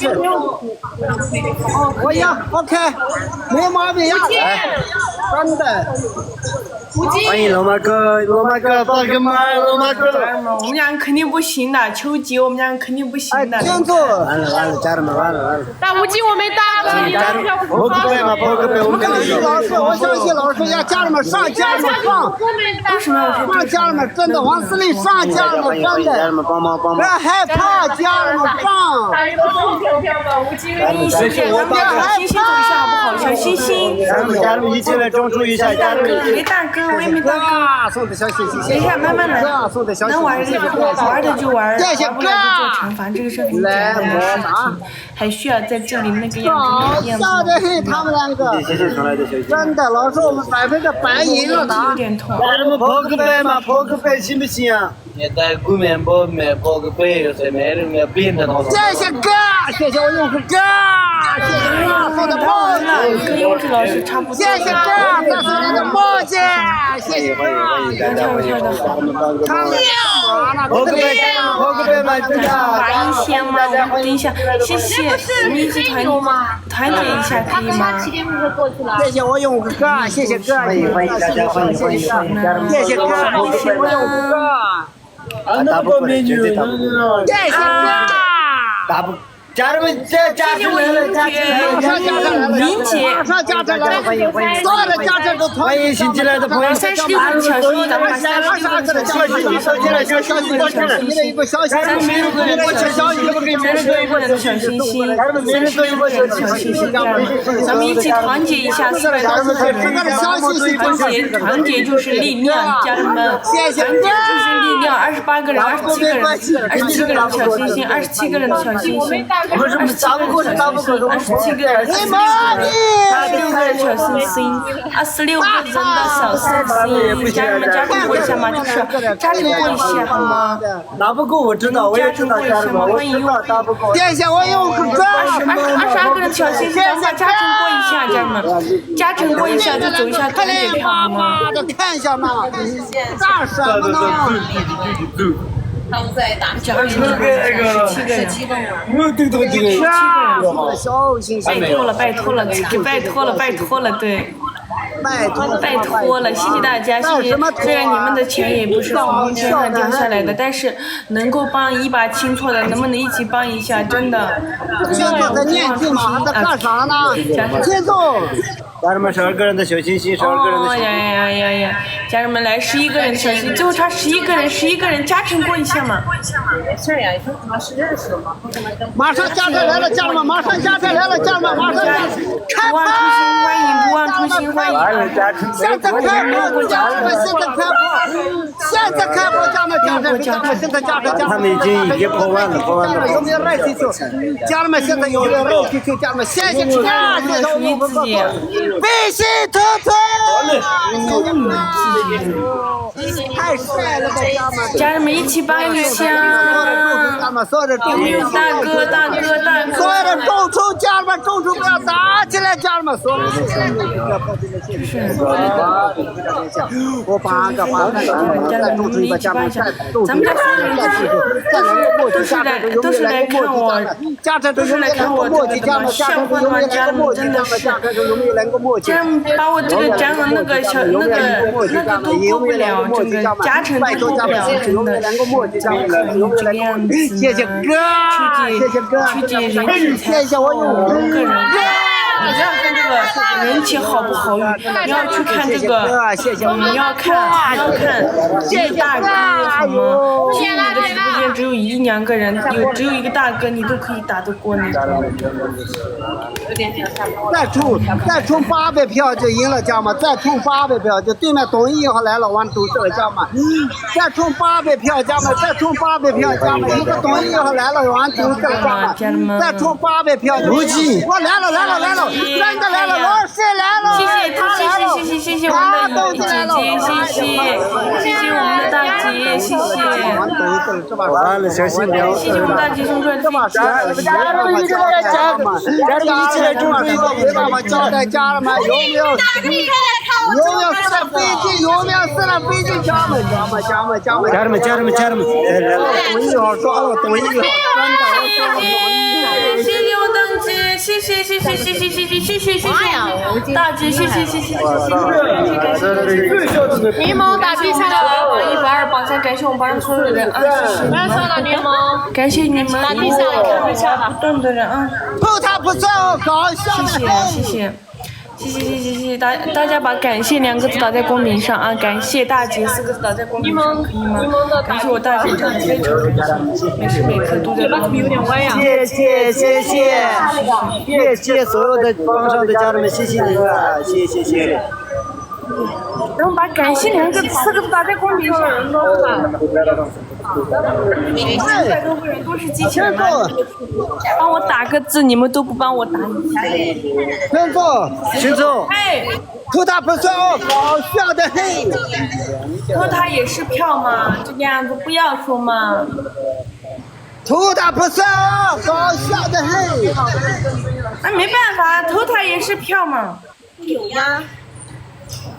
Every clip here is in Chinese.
事。我要 OK， 没毛病呀。真的。欢迎罗马哥，宝哥们，罗马哥。我们俩肯定不行的，球技我们俩肯定不行的。听住。完了，家人们完了。打无极我没打过，你扑克牌嘛，扑克牌我们相信老师，我相信老师，让家人们上，家人们上。上家人们真的，王司令上家人们真的。家人们帮忙。不要害怕，家人们上。谢谢我们小星星走一下好不好？小星星。家人们一起来专注一下，家人们。没大哥，我也没大哥。送的小星星。等一下，慢慢来。能玩的就玩，玩不了就做惩罚，这个是很简单的事情，还需要在这里那个样子。笑得很，他们两个。真的，老师，我们100%赢了的。有点痛。家人们扑克牌嘛，扑克牌行不行啊？现在古面包卖扑克牌，在卖的卖扁的东西。谢谢哥，谢谢我用户哥，谢谢哥送的帽子。跟幼稚老师差不多。谢谢哥，这是你的帽子，谢谢哥。跳的好。扑克牌嘛，罚一千吗？等一下，谢谢，我们一起团结一下可以吗？谢谢我用户哥，谢谢哥，欢迎大家，欢迎。谢谢哥，谢谢我用户哥。大不过美女，谢谢哥。大不。家人们，家人们，马上家长来了，所有的家长都欢迎新进来的朋友。36个小心心，咱们36个小心心，小心心，你的一个小心心，我去小心，每人都一个人的小心心，36个人的小心心，咱们一起团结一下，400多个人，团结就是力量，家人们，团结就是力量，28个人，27个人，27个人的小心心，27个人的小心心。我是不是打不过27个人，26个人小星星，26个人的小星星，家人们加成过一下吗？就是加成过一下好吗？打不过我知道，我也知道家人们，欢迎用打不过。谢谢我用户哥，22个人小星星，咱们加成过一下，家人们，加成过一下就走一下团结票好吗？看一下嘛，干什么呢？他们在打加成17个人，拜托了，对。拜托了，谢谢大家，谢谢。虽然你们的钱也不是从天上掉下来的，但是能够帮一把清错的，能不能一起帮一下？真的。清错在念经嘛，在干啥呢？清错。家人们12个人的小心心，12个人的小心心。呀！家人们来11个人的小心心，最后差11个人加成过一下嘛。是呀，他们是认识的吗？马上家长来了，家人们，马上家长来了，家人们，马上开不忘初心欢迎，不忘初心欢迎。现在开播，家人们，现在开播，家人们，现在家长。他们已经破万了。有没有热气球？家人们现在有没有热气球？家人们，谢谢家，谢谢我们哥哥。必须突破！太帅了，家人们一起帮一下。有没有大哥？所有的众筹家人们，众筹不要打起来，家人们，所有的我8个，再众筹一个家人们，咱们家所有人都是来看我，都是来看我这个笑话吗？家人们真的是。家人们把我这个展览那个都过不了，这个加成都过不了，真的是怎么可能这个样子呢？谢谢哥，曲解人气才好5个人。你不要看这个人气好不好，你要去看这个，你要看一个大哥好吗？其实你的直播间只有1、2个人，只有一个大哥，你都可以打得过那个。再充800票就赢了，家人们，再充800票就对面董一号来了，完赌这个家人们，再充800票，家人们，再充800票，家人们，一个董一号来了，完赌这个家人们，再充800票，我来了，真的来了，老师来了，谢谢我们的姐姐，谢谢我们的大姐，谢谢。完了，小心点。谢谢我们大姐送出来的飞机。家人们一起来交流，交代家人们有没有私人飞机？有没有私人飞机？家人们。家人们。董一号说了，董一号真的，我说了董一号。谢谢，大姐，谢谢，柠檬打地下了，榜一榜二榜三，感谢我们榜上所有的人啊，谢谢。不要说了，柠檬。感谢你们，打地下了，看一下吧。动的人啊，偷他不算哦，搞笑的。谢谢，大家把感谢2个字打在公屏上啊，感谢大姐4个字打在公屏上，可以吗？感谢我大姐这样非常每时每刻都在帮助。谢谢所有的榜上的家人们，谢谢你们，谢。然后把感谢4个字打在公屏上。300多个人都是机器人吗？帮我打个字，你们都不帮我打一下。群众，哎，偷他不算哦，搞笑的很。偷他也是票嘛，这个样子不要说嘛。偷他不算哦，搞笑的很。那没办法，偷他也是票嘛。有呀，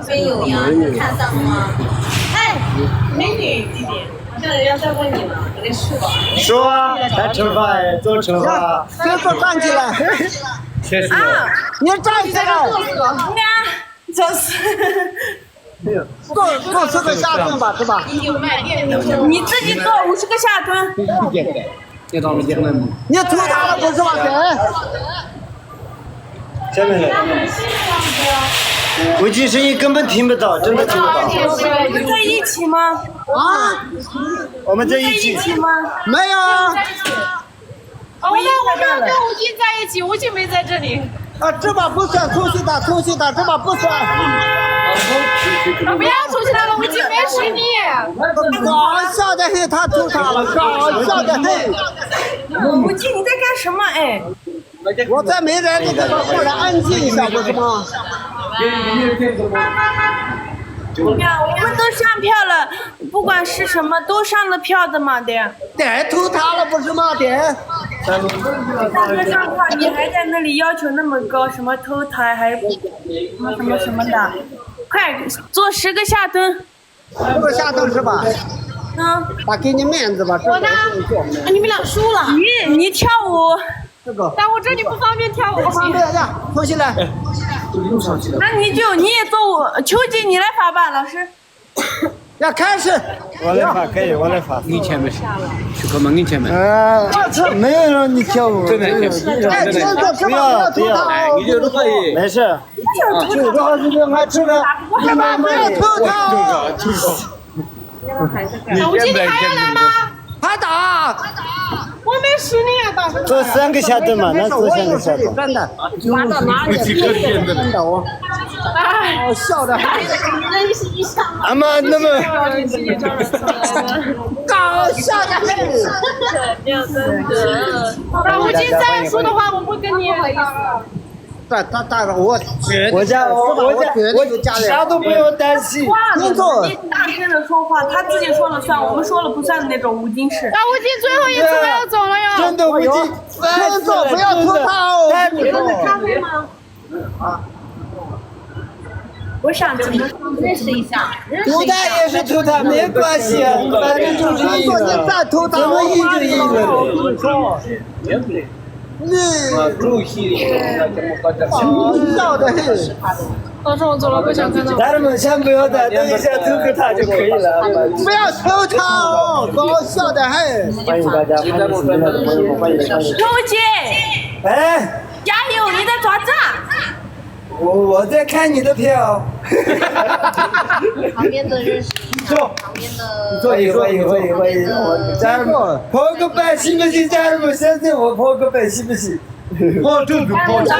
这边有呀，你看到了吗？哎，美女弟弟，好像人家在问你呢，你得去吧。说啊，来惩罚，做惩罚。这个站起来，啊，你站起来，就是做4个下蹲吧，是吧？你自己做50个下蹲。你偷他了不是吧？下面来。估计声音根本听不到，真的听不到。我们在一起吗？啊？我们在一在一起。起吗？没有啊。我们跟吴京在一起，吴京没在这里。啊，这把不算，出去的，这把不算。不要出去了，吴京没使你。搞笑的很，他偷他了，搞笑的很。吴京你在干什么？哎，我在没人的地方过来安静一下，不是吗？呀，我们都上票了，不管是什么都上了票的嘛的。对，偷他了不是吗？对。大哥上票，你还在那里要求那么高，什么偷台还什么的，快做10个下蹲。这个下蹲是吧？他给你面子吧。我呢？你们俩输了。你跳舞。这个。但我这里不方便跳舞。不方便的，重新来。那你也做舞，秋瑾你来发吧，老师。要开始。我来发，可以，我来发。你前面，去口门你前面。没有让你跳舞。真的，哎，这个不要偷他。你就可以。没事。就这是这还吃了，干嘛不要偷他？吴京，你还要来吗？还打？我没使你啊，大哥。做3个下蹲嘛，那做3个下蹲。真的。玩到哪里？真的我。哎，笑的。阿妈那么。搞笑的很。那吴京再输的话，我不跟你好意思。大哥，我啥都不用担心。你大声的说话，他自己说了算，我们说了不算的那种。吴京是。那吴京最后一次他要走了呀。真的，吴京。真的不要偷他哦。你喝的咖啡吗？我想怎么认识一下。偷他也是偷他，没关系，反正就是赢了。你再偷他，怎么赢就赢了。笑的很。老师，我走了，不想看到。家人们先不要打，等一下偷个他就可以了。不要偷他哦，搞笑的很。欢迎大家，欢迎新来的朋友们，欢迎。秋瑾，哎，加油！你在抓子？我在看你的票。旁边的认识一下。旁边的。欢迎！家人们，破个百行不行？家人们，现在我破个百行不行？破这个破。小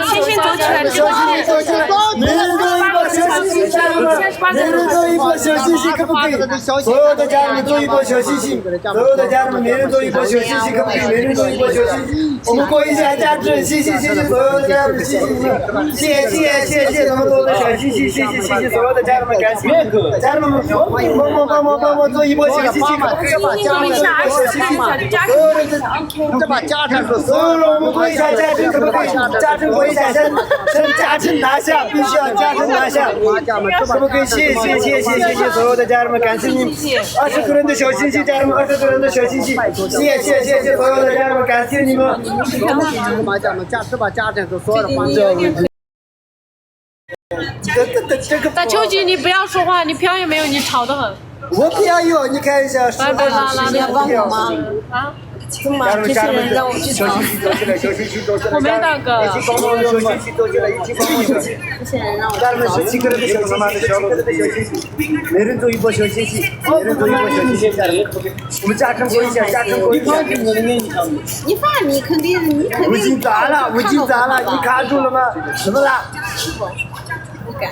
星星走起来，小星星走起来。每人做一波小星星，家人们，每人做一波小星星，可不可以？所有的家人们做一波小星星，所有的家人们每人做一波小星星，可不可以？每人做一波小星星，我们过一下假日，谢谢所有的家人们，谢谢这么多的小星星，谢谢所有的家人们，感谢家人们，帮我做一波小星星，可不可以？这把加上，所有的，这把加上是所有的我们过一一下嘉诚，可不可以？嘉诚过一下，先嘉诚拿下，必须要嘉诚拿下，可不可以？谢谢所有的家人们，感谢你们20个人的小心心，家人们20个人的小心心，谢谢所有的家人们，感谢你们。加持把家长都说了，反正。大秋瑾，你不要说话，你票也没有，你吵得很。我票有，你看一下，是来来来，你要帮我吗？啊？怎么这些人让我去吵？我没那个。这些人让我去每人做一波小心心，每人做一波小心心。我们嘉诚过一下，嘉诚过一下。你放，你肯定。我已经砸了，你卡住了吗？是不是？不敢。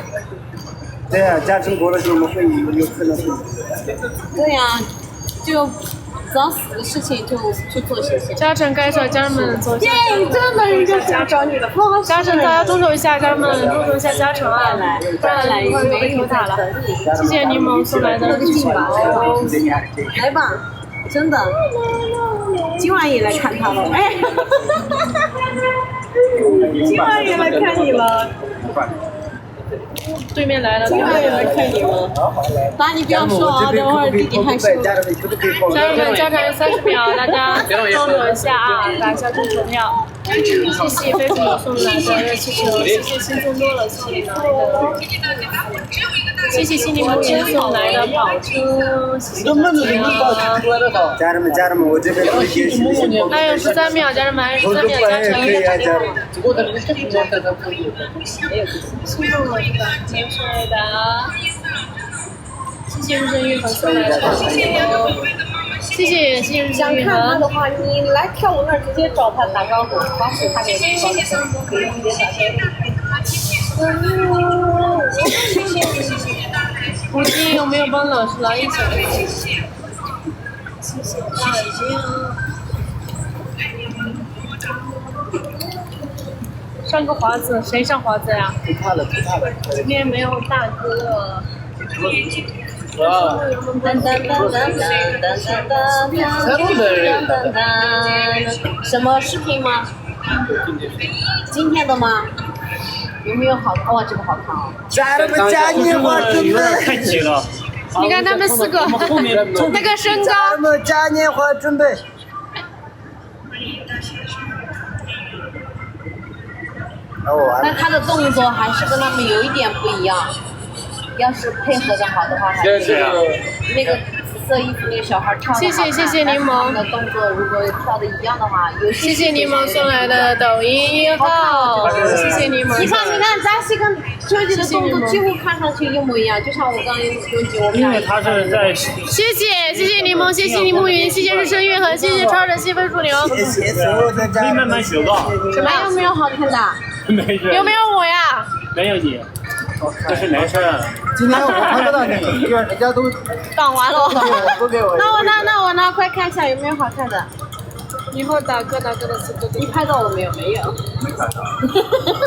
对呀，嘉诚过了就我们会有可能。对呀，就找死的事情就去做些。嘉诚该找家人们走一下。真的人家想找你的。嘉诚，大家动手一下，家人们动手一下嘉诚啊！不然来一会儿被投塔了。谢谢柠檬送来的气球。来吧，真的，今晚也来看他了。哎，今晚也来看你了。对面来了，今晚也来看你了。爸，你不要说啊，等会儿弟弟害羞。家人们，家长30秒，大家动手一下啊，打小猪投票。谢谢飞虎送来的热气球，谢谢心中多了送来的，谢谢心灵牧人送来的跑车，谢谢家人们，我这边可以接续。还有13秒，家人们，还有13秒，加成。心动了是吧？接受的。谢谢日升玉恒送来的跑车。谢谢日升玉恒。的话，你来跳舞那儿直接找他打招呼，把手他给你高兴，可以直接打招呼。吴京有没有帮老师来一场？谢谢大家。上个华子，谁上华子呀？不怕了。今天没有大哥。什么视频吗？今天的吗？有没有好看？哇，这个好看哦！家人们，嘉年华准备。太挤了。你看他们4个，那个身高。家人们，嘉年华准备。那他的动作还是跟他们有一点不一样。要是配合的好的话，还是那个紫色衣服那个小孩跳的。谢谢柠檬的动作，如果跳的一样的话，有谢谢柠檬送来的抖音1号，谢谢柠檬。你看，扎西跟秋瑾的动作几乎看上去一模一样，就像我刚刚用我们俩。因为他是在。谢谢柠檬，谢谢柠檬云，谢谢日升月恒，谢谢超人，谢谢飞鼠牛。谢谢所有的家人。可以慢慢学吧。还有没有好看的？没事。有没有我呀？没有你。这是男生。今天我看不到你，人家都挡完了。不给我。那我呢？快看一下有没有好看的。以后打歌的词都你拍到我没有？没有。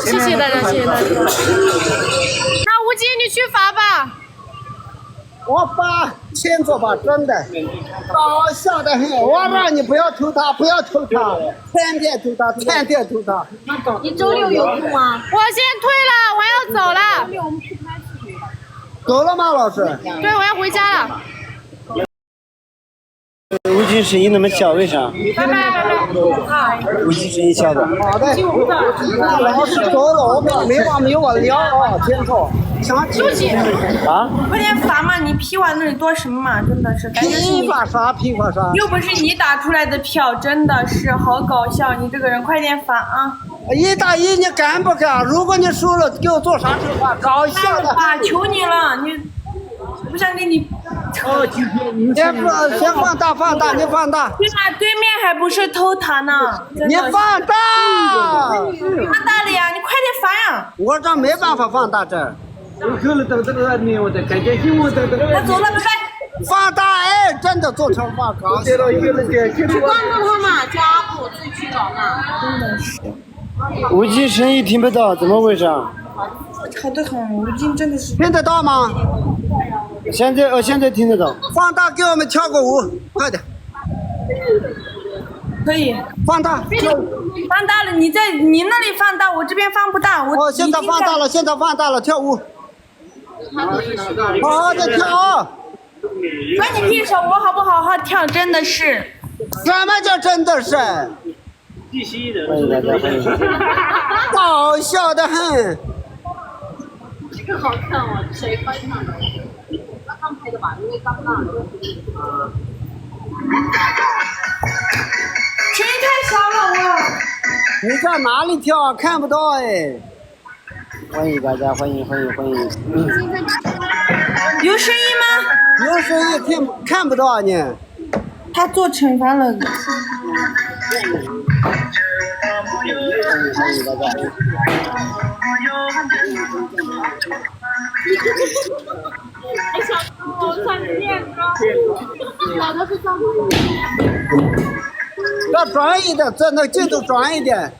谢谢大家，谢谢大家。那吴京，你去罚吧。我罚1000座吧，真的，搞笑的很。我让你不要投他，天天投他。你周6有空吗？我先退了，我要走了。走了吗，老师？对，我要回家了。吴京声音那么小，为啥？拜拜。吴京声音小的。好的。那老师走了，我们没完没完聊啊，听说。休息啊！快点罚嘛！你批完那里多什么嘛？真的是，批发啥？又不是你打出来的票，真的是好搞笑！你这个人，快点罚啊！1打1，你敢不敢？如果你输了，给我做啥惩罚？搞笑的！求你了，你不想给你。先放大，你放大。对面还不是偷塔呢。你放大！放大了呀！你快点罚呀！我这没办法放大这。那走了，拜拜。放大哎，真的做惩罚，搞笑。去关注他嘛，叫阿布自己去找嘛。真的是。吴京声音听不到，怎么回事？吵得很，吴京真的是。听得到吗？现在听得到。放大，给我们跳个舞，快点。可以。放大，跳放大了，你在你那里放大，我这边放不大。哦，现在放大了，现在放大了，跳舞。好好的跳。关你屁事！我好不好好跳，真的是。什么叫真的是？必须的。搞笑的很。这个好看哦，谁翻唱的？他们拍的吧，因为刚刚。声音太小了，我。你在哪里跳？看不到哎。欢迎大家，欢迎。有声音吗？有声音看不到呢。他做惩罚了。欢迎大家。要转一点，在那镜头转一点。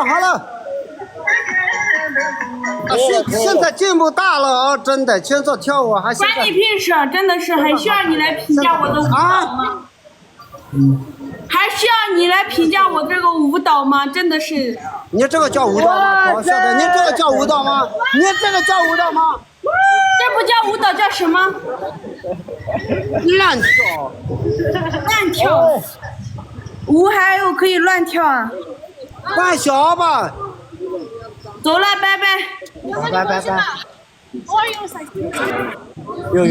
好了，现在进步大了啊！真的，现在跳舞还现关在你屁事！真的是，还需要你来评价我的舞蹈吗？还需要你来评价我这个舞蹈吗？真的是。你这个叫舞蹈吗？搞笑的，你这个叫舞蹈吗？你这个叫舞蹈吗？这不叫舞蹈，叫什么？乱跳。乱跳。舞还有可以乱跳啊。扮小吧。走了，拜拜。拜。有。